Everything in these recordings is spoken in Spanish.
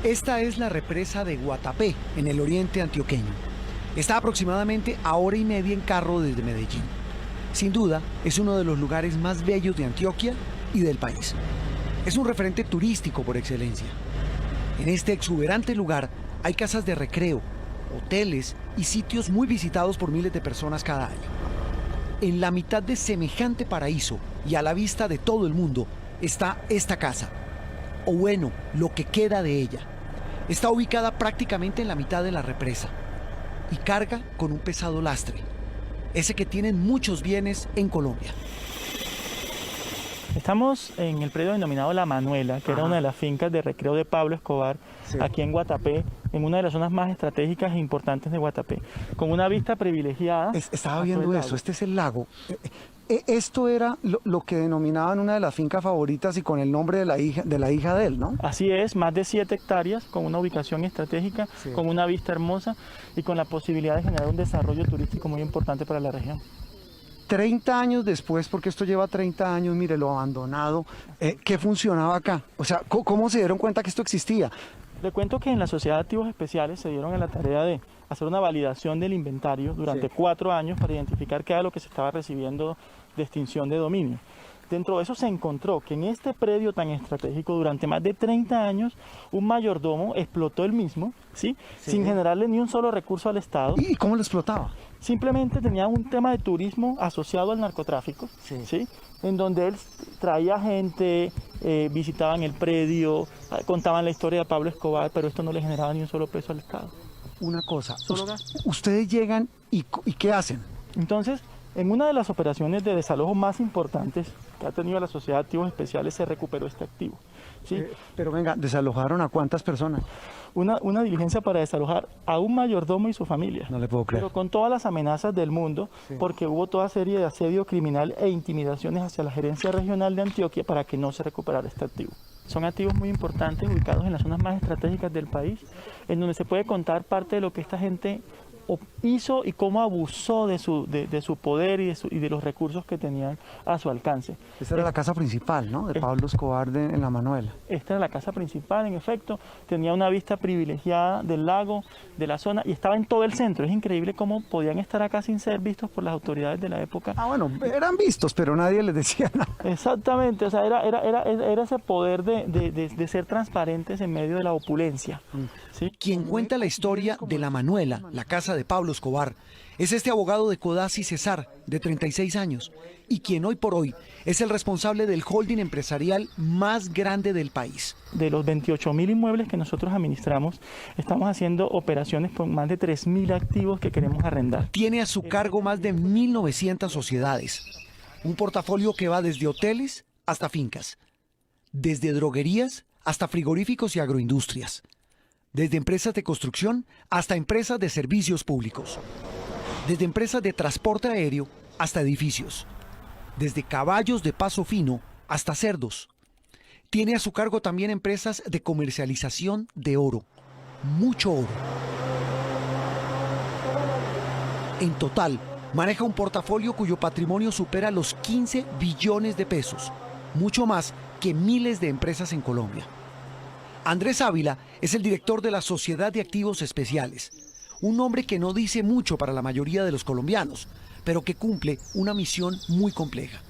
Esta es la represa de Guatapé, en el oriente antioqueño. Está aproximadamente a hora y media en carro desde Medellín. Sin duda, es uno de los lugares más bellos de Antioquia y del país. Es un referente turístico por excelencia. En este exuberante lugar hay casas de recreo, hoteles y sitios muy visitados por miles de personas cada año. En la mitad de semejante paraíso y a la vista de todo el mundo está esta casa, o bueno, lo que queda de ella. Está ubicada prácticamente en la mitad de la represa y carga con un pesado lastre, ese que tienen muchos bienes en Colombia. Estamos en el predio denominado La Manuela, que era una de las fincas de recreo de Pablo Escobar, aquí en Guatapé, en una de las zonas más estratégicas e importantes de Guatapé, con una vista privilegiada. Estaba viendo eso, este es el lago. Esto era lo que denominaban una de las fincas favoritas y con el nombre de la hija de él, ¿no? Así es, más de 7 hectáreas, con una ubicación estratégica, con una vista hermosa y con la posibilidad de generar un desarrollo turístico muy importante para la región. 30 años después, porque esto lleva 30 años, mire, lo abandonado, ¿qué funcionaba acá? O sea, ¿cómo se dieron cuenta que esto existía? Le cuento que en la Sociedad de Activos Especiales se dieron a la tarea de hacer una validación del inventario durante 4 años para identificar qué era lo que se estaba recibiendo de extinción de dominio. Dentro de eso se encontró que en este predio tan estratégico durante más de 30 años un mayordomo explotó el mismo, sin generarle ni un solo recurso al Estado. ¿Y cómo lo explotaba? Simplemente tenía un tema de turismo asociado al narcotráfico, en donde él traía gente, visitaban el predio, contaban la historia de Pablo Escobar, pero esto no le generaba ni un solo peso al Estado. Una cosa, ustedes llegan y ¿qué hacen? Entonces, en una de las operaciones de desalojo más importantes que ha tenido la Sociedad de Activos Especiales se recuperó este activo. Pero venga, ¿desalojaron a cuántas personas? Una diligencia para desalojar a un mayordomo y su familia. No le puedo creer. Pero con todas las amenazas del mundo, porque hubo toda serie de asedio criminal e intimidaciones hacia la gerencia regional de Antioquia para que no se recuperara este activo. Son activos muy importantes ubicados en las zonas más estratégicas del país, en donde se puede contar parte de lo que esta gente hizo y cómo abusó de su poder y de los recursos que tenían a su alcance. Esta era la casa principal, ¿no? De Pablo Escobar en La Manuela. Esta era la casa principal, en efecto. Tenía una vista privilegiada del lago, de la zona, y estaba en todo el centro. Es increíble cómo podían estar acá sin ser vistos por las autoridades de la época. Ah, bueno, eran vistos, pero nadie les decía nada. Exactamente, o sea, era ese poder de ser transparentes en medio de la opulencia. ¿Sí? Quien cuenta la historia de La Manuela, la casa de Pablo Escobar, es este abogado de Codazzi Cesar, de 36 años, y quien hoy por hoy es el responsable del holding empresarial más grande del país. De los 28.000 inmuebles que nosotros administramos, estamos haciendo operaciones con más de 3.000 activos que queremos arrendar. Tiene a su cargo más de 1.900 sociedades, un portafolio que va desde hoteles hasta fincas, desde droguerías hasta frigoríficos y agroindustrias, desde empresas de construcción hasta empresas de servicios públicos, desde empresas de transporte aéreo hasta edificios, desde caballos de paso fino hasta cerdos. Tiene a su cargo también empresas de comercialización de oro, mucho oro. En total, maneja un portafolio cuyo patrimonio supera los 15 billones de pesos, mucho más que miles de empresas en Colombia. Andrés Ávila es el director de la Sociedad de Activos Especiales, un nombre que no dice mucho para la mayoría de los colombianos, pero que cumple una misión muy compleja.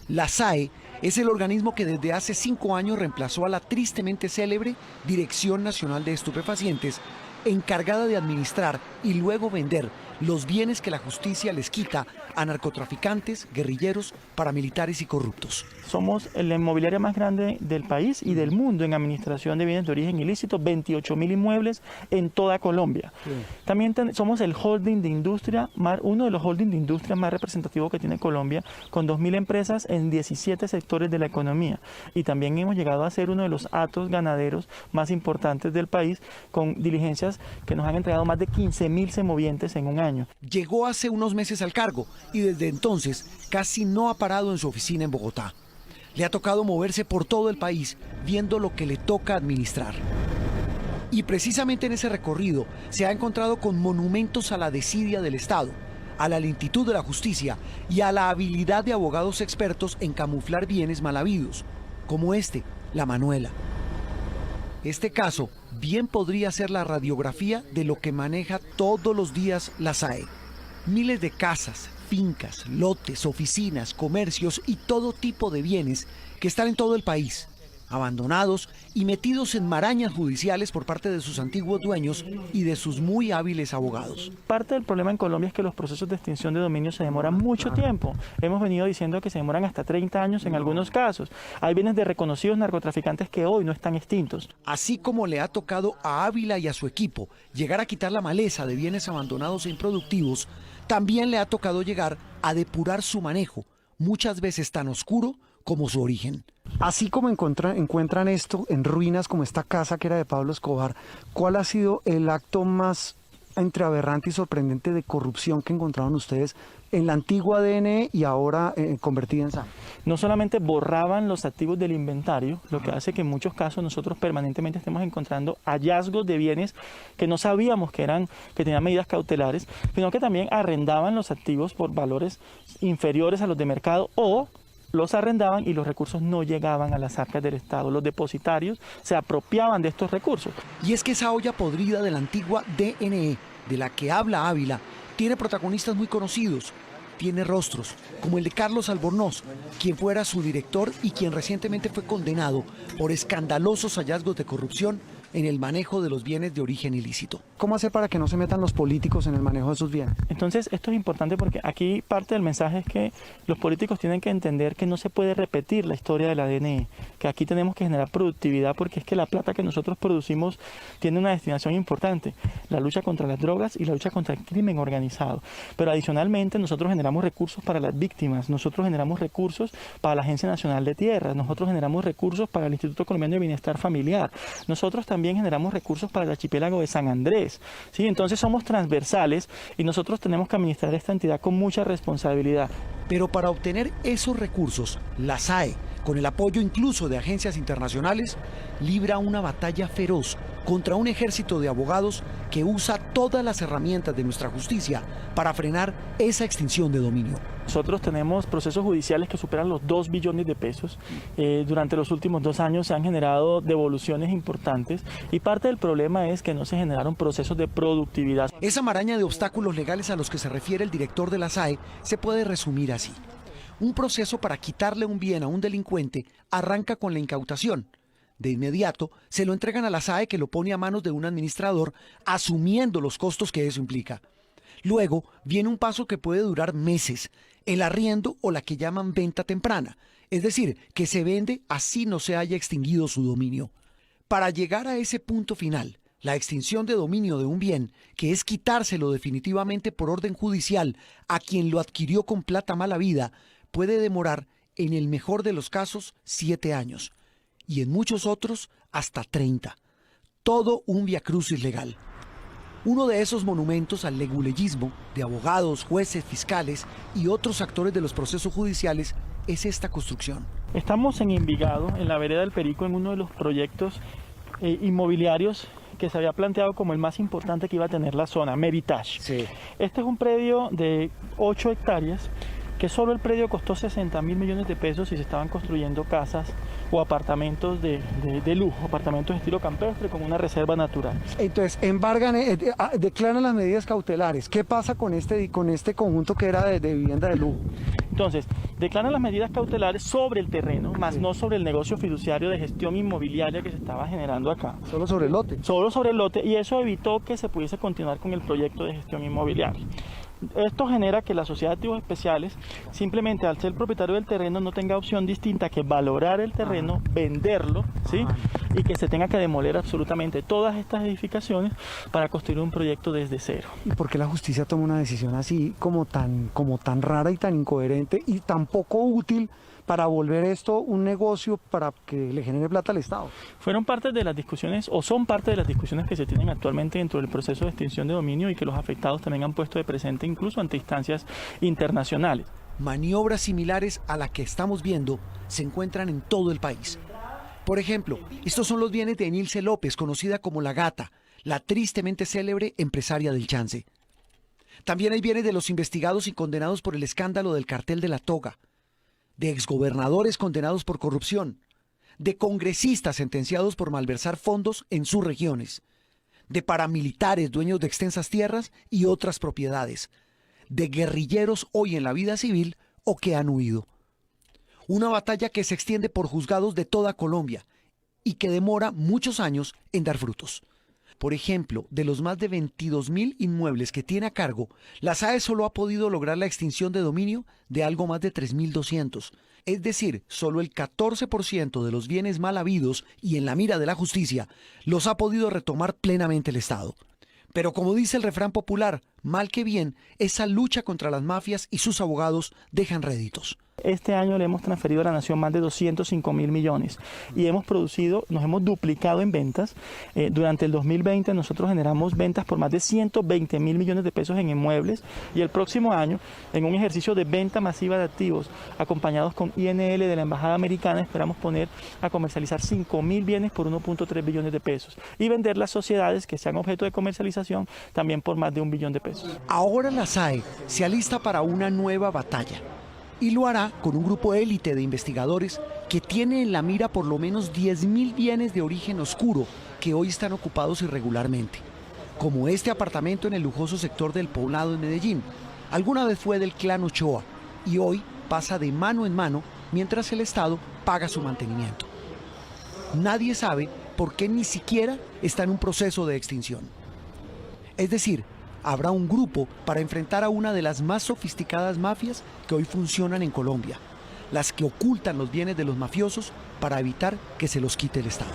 La SAE es el organismo que desde hace 5 años reemplazó a la tristemente célebre Dirección Nacional de Estupefacientes, encargada de administrar y luego vender los bienes que la justicia les quita a narcotraficantes, guerrilleros, paramilitares y corruptos. Somos la inmobiliaria más grande del país y del mundo en administración de bienes de origen ilícito, 28.000 inmuebles en toda Colombia. También somos el holding de industria, uno de los holdings de industria más representativos que tiene Colombia, con 2.000 empresas en 17 sectores de la economía. Y también hemos llegado a ser uno de los hatos ganaderos más importantes del país, con diligencias que nos han entregado más de 15.000 semovientes en un año. Llegó hace unos meses al cargo y desde entonces casi no ha parado en su oficina en Bogotá. Le ha tocado moverse por todo el país viendo lo que le toca administrar. Y precisamente en ese recorrido se ha encontrado con monumentos a la desidia del Estado, a la lentitud de la justicia y a la habilidad de abogados expertos en camuflar bienes mal habidos, como este, La Manuela. Este caso bien podría ser la radiografía de lo que maneja todos los días la SAE. Miles de casas, fincas, lotes, oficinas, comercios y todo tipo de bienes que están en todo el país, abandonados y metidos en marañas judiciales por parte de sus antiguos dueños y de sus muy hábiles abogados. Parte del problema en Colombia es que los procesos de extinción de dominio se demoran mucho tiempo. Hemos venido diciendo que se demoran hasta 30 años en algunos casos. Hay bienes de reconocidos narcotraficantes que hoy no están extintos. Así como le ha tocado a Ávila y a su equipo llegar a quitar la maleza de bienes abandonados e improductivos, también le ha tocado llegar a depurar su manejo, muchas veces tan oscuro como su origen. Así como encuentran esto en ruinas como esta casa que era de Pablo Escobar, ¿cuál ha sido el acto más entre aberrante y sorprendente de corrupción que encontraron ustedes en la antigua DNE y ahora convertida en SAE? No solamente borraban los activos del inventario, lo que hace que en muchos casos nosotros permanentemente estemos encontrando hallazgos de bienes que no sabíamos que tenían medidas cautelares, sino que también arrendaban los activos por valores inferiores a los de mercado o los arrendaban y los recursos no llegaban a las arcas del Estado. Los depositarios se apropiaban de estos recursos. Y es que esa olla podrida de la antigua DNE, de la que habla Ávila, tiene protagonistas muy conocidos, tiene rostros, como el de Carlos Albornoz, quien fuera su director y quien recientemente fue condenado por escandalosos hallazgos de corrupción en el manejo de los bienes de origen ilícito. ¿Cómo hacer para que no se metan los políticos en el manejo de esos bienes? Entonces, esto es importante porque aquí parte del mensaje es que los políticos tienen que entender que no se puede repetir la historia de la DNE, que aquí tenemos que generar productividad porque es que la plata que nosotros producimos tiene una destinación importante, la lucha contra las drogas y la lucha contra el crimen organizado. Pero adicionalmente nosotros generamos recursos para las víctimas, nosotros generamos recursos para la Agencia Nacional de Tierras, nosotros generamos recursos para el Instituto Colombiano de Bienestar Familiar, nosotros también generamos recursos para el archipiélago de San Andrés, ¿sí? Entonces somos transversales y nosotros tenemos que administrar esta entidad con mucha responsabilidad. Pero para obtener esos recursos, la SAE, con el apoyo incluso de agencias internacionales, libra una batalla feroz contra un ejército de abogados que usa todas las herramientas de nuestra justicia para frenar esa extinción de dominio. Nosotros tenemos procesos judiciales que superan los 2 billones de pesos. Durante los últimos 2 años se han generado devoluciones importantes y parte del problema es que no se generaron procesos de productividad. Esa maraña de obstáculos legales a los que se refiere el director de la SAE se puede resumir así. Un proceso para quitarle un bien a un delincuente arranca con la incautación. De inmediato se lo entregan a la SAE, que lo pone a manos de un administrador, asumiendo los costos que eso implica. Luego viene un paso que puede durar meses, el arriendo o la que llaman venta temprana, es decir, que se vende así no se haya extinguido su dominio. Para llegar a ese punto final, la extinción de dominio de un bien, que es quitárselo definitivamente por orden judicial a quien lo adquirió con plata mala vida, puede demorar, en el mejor de los casos, 7 años, y en muchos otros hasta 30. Todo un viacrucis legal. Uno de esos monumentos al leguleyismo de abogados, jueces, fiscales y otros actores de los procesos judiciales es esta construcción. Estamos en Envigado, en la vereda del Perico, en uno de los proyectos inmobiliarios que se había planteado como el más importante que iba a tener la zona, Meritage. Sí. Este es un predio de 8 hectáreas, que solo el predio costó 60.000 millones de pesos y se estaban construyendo casas o apartamentos de lujo, apartamentos de estilo campestre con una reserva natural. Entonces, embargan, declaran las medidas cautelares. ¿Qué pasa con este conjunto que era de vivienda de lujo? Entonces, declaran las medidas cautelares sobre el terreno, más no sobre el negocio fiduciario de gestión inmobiliaria que se estaba generando acá. Solo sobre el lote. Solo sobre el lote, y eso evitó que se pudiese continuar con el proyecto de gestión inmobiliaria. Esto genera que la sociedad de activos especiales, simplemente al ser propietario del terreno, no tenga opción distinta que valorar el terreno, venderlo, ¿sí? Y que se tenga que demoler absolutamente todas estas edificaciones para construir un proyecto desde cero. ¿Y por qué la justicia toma una decisión así como tan rara y tan incoherente y tan poco útil para volver esto un negocio para que le genere plata al Estado? Fueron parte de las discusiones, o son parte de las discusiones que se tienen actualmente dentro del proceso de extinción de dominio y que los afectados también han puesto de presente incluso ante instancias internacionales. Maniobras similares a la que estamos viendo se encuentran en todo el país. Por ejemplo, estos son los bienes de Nilce López, conocida como La Gata, la tristemente célebre empresaria del chance. También hay bienes de los investigados y condenados por el escándalo del cartel de la toga, de exgobernadores condenados por corrupción, de congresistas sentenciados por malversar fondos en sus regiones, de paramilitares dueños de extensas tierras y otras propiedades, de guerrilleros hoy en la vida civil o que han huido. Una batalla que se extiende por juzgados de toda Colombia y que demora muchos años en dar frutos. Por ejemplo, de los más de 22.000 inmuebles que tiene a cargo, la SAE solo ha podido lograr la extinción de dominio de algo más de 3.200. Es decir, solo el 14% de los bienes mal habidos y en la mira de la justicia los ha podido retomar plenamente el Estado. Pero como dice el refrán popular, mal que bien, esa lucha contra las mafias y sus abogados dejan réditos. Este año le hemos transferido a la nación más de 205.000 millones y nos hemos duplicado en ventas. Durante el 2020 nosotros generamos ventas por más de 120.000 millones de pesos en inmuebles y el próximo año, en un ejercicio de venta masiva de activos, acompañados con INL de la Embajada Americana, esperamos poner a comercializar 5.000 bienes por 1.3 billones de pesos y vender las sociedades que sean objeto de comercialización también por más de 1 billón de pesos. Ahora la SAE se alista para una nueva batalla. Y lo hará con un grupo élite de investigadores que tiene en la mira por lo menos 10.000 bienes de origen oscuro que hoy están ocupados irregularmente, como este apartamento en el lujoso sector del Poblado en Medellín. Alguna vez fue del clan Ochoa y hoy pasa de mano en mano mientras el Estado paga su mantenimiento. Nadie sabe por qué ni siquiera está en un proceso de extinción. Es decir, habrá un grupo para enfrentar a una de las más sofisticadas mafias que hoy funcionan en Colombia, las que ocultan los bienes de los mafiosos para evitar que se los quite el Estado.